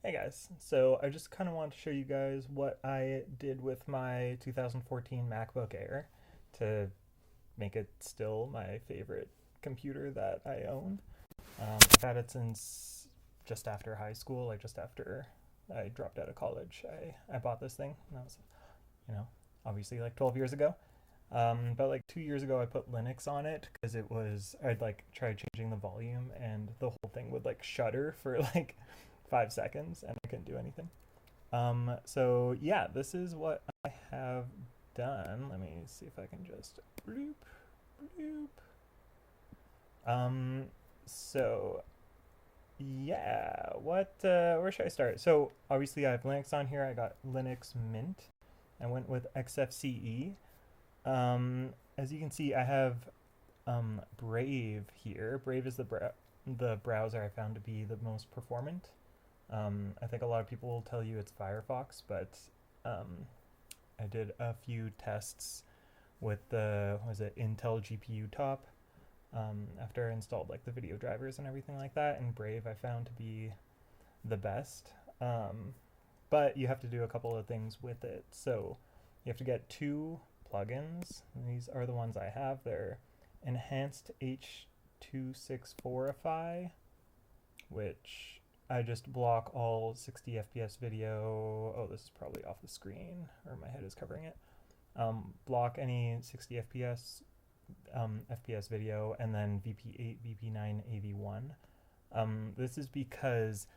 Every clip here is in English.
Hey guys, so I just kind of wanted to show you guys what I did with my 2014 MacBook Air to make it still my favorite computer that I own. I've had it since just after high school, like just after I dropped out of college. I bought this thing, and that was, you know, obviously like 12 years ago. But like 2 years ago, I put Linux on it because I'd like tried changing the volume and the whole thing would like shudder for like 5 seconds and I couldn't do anything. So yeah, this is what I have done. Let me see if I can just bloop, bloop. Um, so yeah, where should I start? So obviously I have Linux on here. I got Linux Mint. I went with XFCE. As you can see, I have Brave here. Brave is the browser I found to be the most performant. I think a lot of people will tell you it's Firefox, but I did a few tests with the Intel GPU top after I installed like the video drivers and everything like that, and Brave I found to be the best. But you have to do a couple of things with it. So you have to get two plugins. These are the ones I have. They're Enhanced H.264ify, which I just block all 60 FPS video. Oh, this is probably off the screen, or my head is covering it. Block any 60 FPS video, and then VP8, VP9, AV1. This is because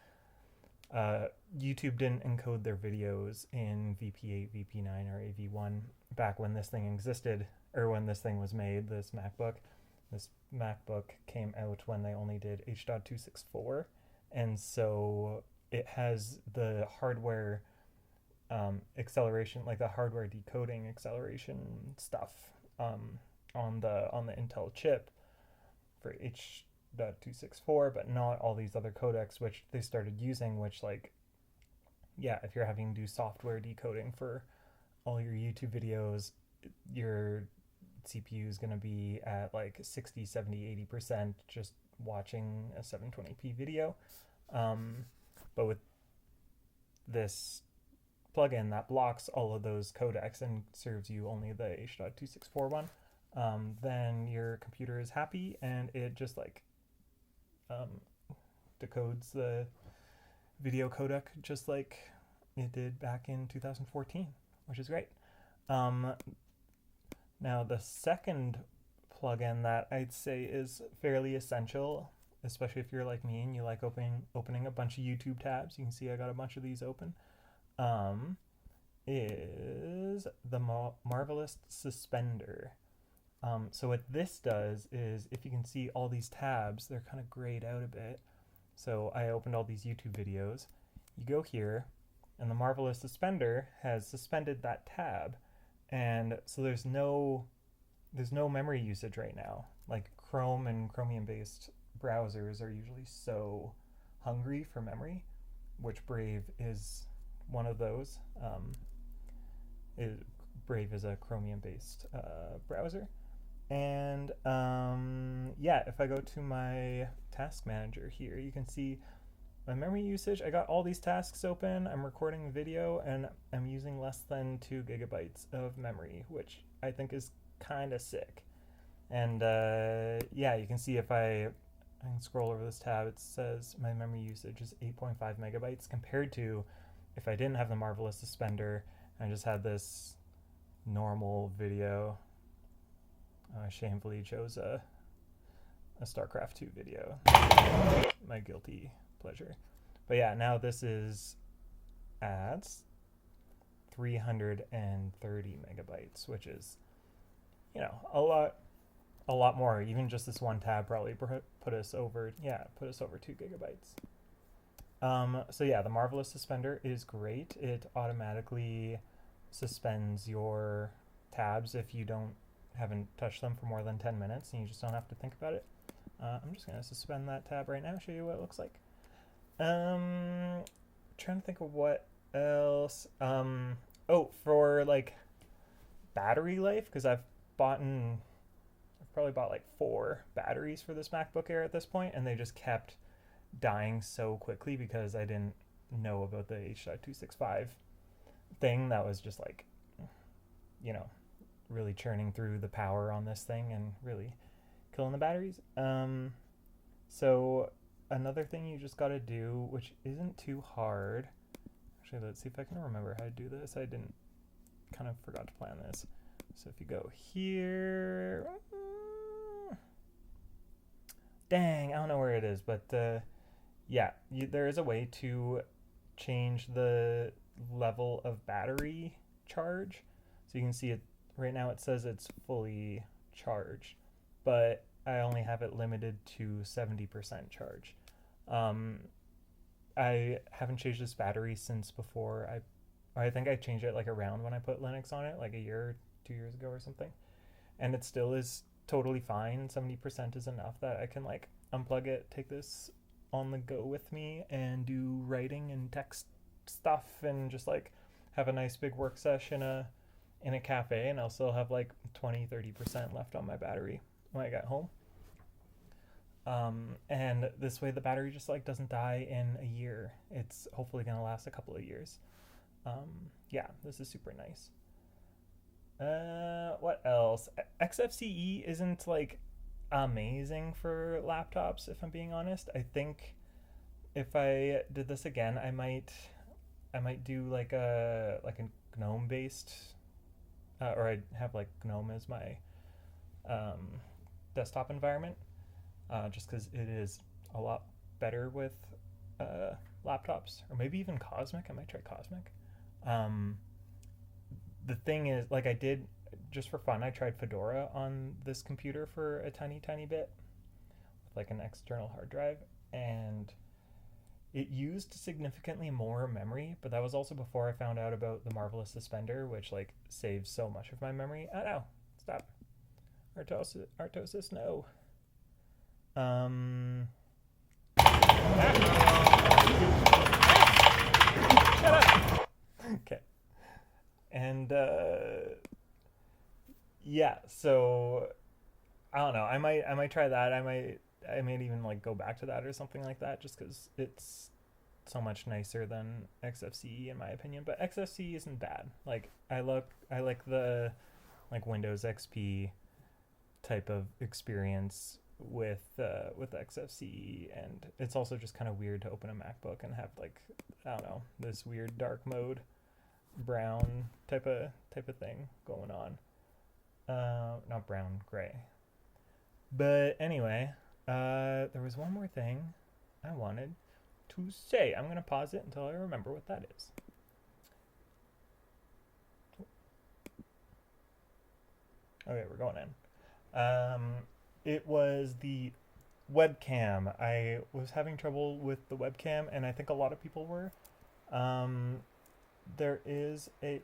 YouTube didn't encode their videos in VP8, VP9, or AV1 back when this thing existed, or when this thing was made, this MacBook. This MacBook came out when they only did H.264, and so it has the hardware acceleration, like the hardware decoding acceleration stuff on the Intel chip for H.264, but not all these other codecs which they started using, which like, yeah, if you're having to do software decoding for all your YouTube videos, your CPU is going to be at like 60, 70, 80% just watching a 720p video. But with this plugin that blocks all of those codecs and serves you only the H.264 one, then your computer is happy and it just like decodes the video codec just like it did back in 2014, which is great. Now the second plugin that I'd say is fairly essential, especially if you're like me and you like opening a bunch of YouTube tabs. You can see I got a bunch of these open. Is the Marvelous Suspender. So what this does is, if you can see all these tabs, they're kind of grayed out a bit. So I opened all these YouTube videos. You go here, and the Marvelous Suspender has suspended that tab, and so there's no memory usage right now. Like Chrome and Chromium-based browsers are usually so hungry for memory, which Brave is one of those. Brave is a Chromium-based browser. And yeah, if I go to my task manager here, you can see my memory usage. I got all these tasks open. I'm recording video, and I'm using less than 2 gigabytes of memory, which I think is kind of sick. And yeah, you can see if I can scroll over this tab, it says my memory usage is 8.5 megabytes compared to if I didn't have the Marvelous Suspender and I just had this normal video. I shamefully chose a StarCraft 2 video. My guilty pleasure. But yeah, now this is at 330 megabytes, which is, a lot more. Even just this one tab probably put us over 2 gigabytes. So yeah, the Marvelous Suspender is great. It automatically suspends your tabs if you haven't touched them for more than 10 minutes, and you just don't have to think about it. I'm just going to suspend that tab right now, show you what it looks like. Trying to think of what else. Oh, for like battery life, because I've probably bought like 4 batteries for this MacBook Air at this point, and they just kept dying so quickly because I didn't know about the H.265 thing that was just like, you know, really churning through the power on this thing and really killing the batteries. So another thing you just got to do, which isn't too hard. Actually, let's see if I can remember how to do this. I didn't, kind of forgot to plan this. So if you go here, dang, I don't know where it is, but yeah, there is a way to change the level of battery charge. So you can see it right now, it says it's fully charged, but I only have it limited to 70% charge. I haven't changed this battery since before I think I changed it like around when I put Linux on it, like a year or 2 years ago or something. And it still is totally fine. 70% is enough that I can like unplug it, take this on the go with me and do writing and text stuff and just like have a nice big work session in a cafe, and I'll still have like 20-30% left on my battery when I get home. And this way the battery just like doesn't die in a year. It's hopefully gonna last a couple of years. Yeah, this is super nice. What else? XFCE isn't like amazing for laptops, if I'm being honest. I think if I did this again, I might do like a GNOME based, or I'd have like GNOME as my desktop environment, just because it is a lot better with laptops, or maybe even Cosmic. I might try Cosmic. The thing is, like I did just for fun, I tried Fedora on this computer for a tiny bit with like an external hard drive, and it used significantly more memory, but that was also before I found out about the Marvelous Suspender, which like saves so much of my memory. Oh no, stop. Artosis, no. Shut up. Okay. And yeah, so I don't know. I might try that. I might even like go back to that or something like that, just because it's so much nicer than XFCE in my opinion. But XFCE isn't bad. Like I like the like Windows XP type of experience with XFCE, and it's also just kind of weird to open a MacBook and have like, I don't know, this weird dark mode brown type of thing going on. Not brown, gray. But anyway, there was one more thing I wanted to say. I'm gonna pause it until I remember what that is. Okay, we're going in. It was the webcam. I was having trouble with the webcam, and I think a lot of people were. There is a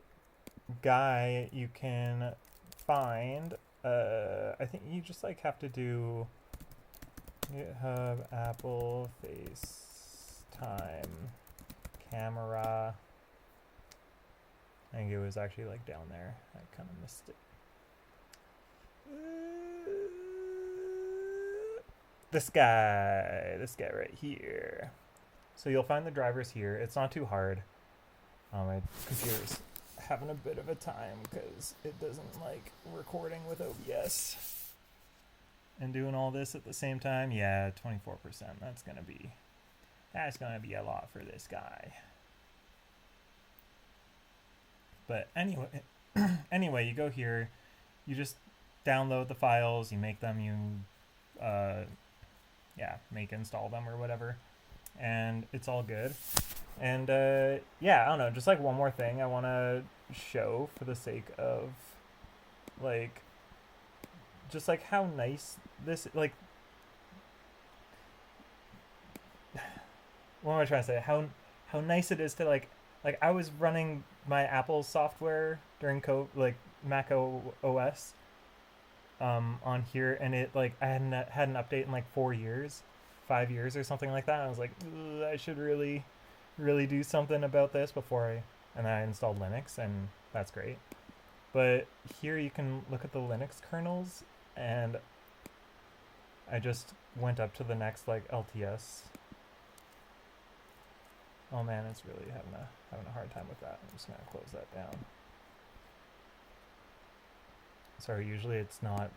guy you can find. I think you just like have to do GitHub, Apple, FaceTime, camera. I think it was actually like down there. I kind of missed it. This guy right here. So you'll find the drivers here. It's not too hard. My computer's having a bit of a time because it doesn't like recording with OBS and doing all this at the same time. Yeah, 24%. That's gonna be a lot for this guy. But anyway, you go here, you just download the files, you make them, install them or whatever, and it's all good. And yeah, I don't know, just like one more thing I want to show for the sake of like just like how nice this, like, what am I trying to say, how nice it is to like I was running my Apple software during Mac OS on here, and it like I hadn't had an update in like 5 years or something like that, and I was like, I should really do something about this and then I installed Linux, and that's great. But here you can look at the Linux kernels, and I just went up to the next like LTS Oh man, it's really having a hard time with that. I'm just gonna close that down. Sorry, usually it's not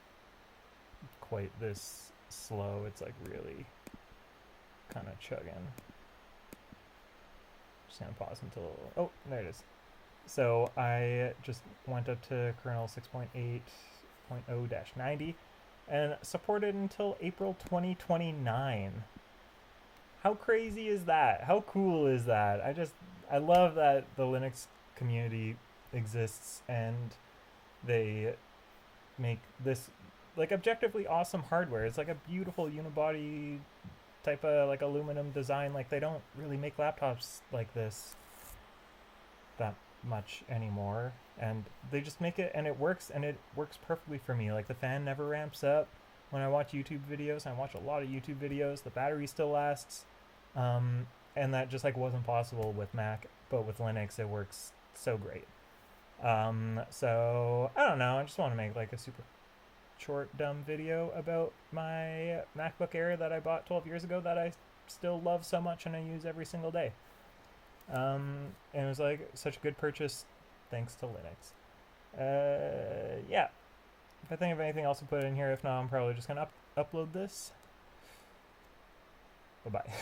quite this slow. It's like really kind of chugging. Just gonna pause until, oh, there it is. So I just went up to kernel 6.8.0-90 and supported until April 2029. How crazy is that? How cool is that? I love that the Linux community exists and they make this like objectively awesome hardware. It's like a beautiful unibody type of like aluminum design. Like they don't really make laptops like this that much anymore, and they just make it and it works perfectly for me. Like the fan never ramps up when I watch YouTube videos. I watch a lot of YouTube videos. The battery still lasts, and that just like wasn't possible with Mac, but with Linux it works so great. So I don't know, I just want to make like a super short dumb video about my MacBook Air that I bought 12 years ago that I still love so much and I use every single day. And it was like such a good purchase thanks to Linux. Yeah. If I think of anything else to put in here, if not, I'm probably just gonna upload this. Bye-bye.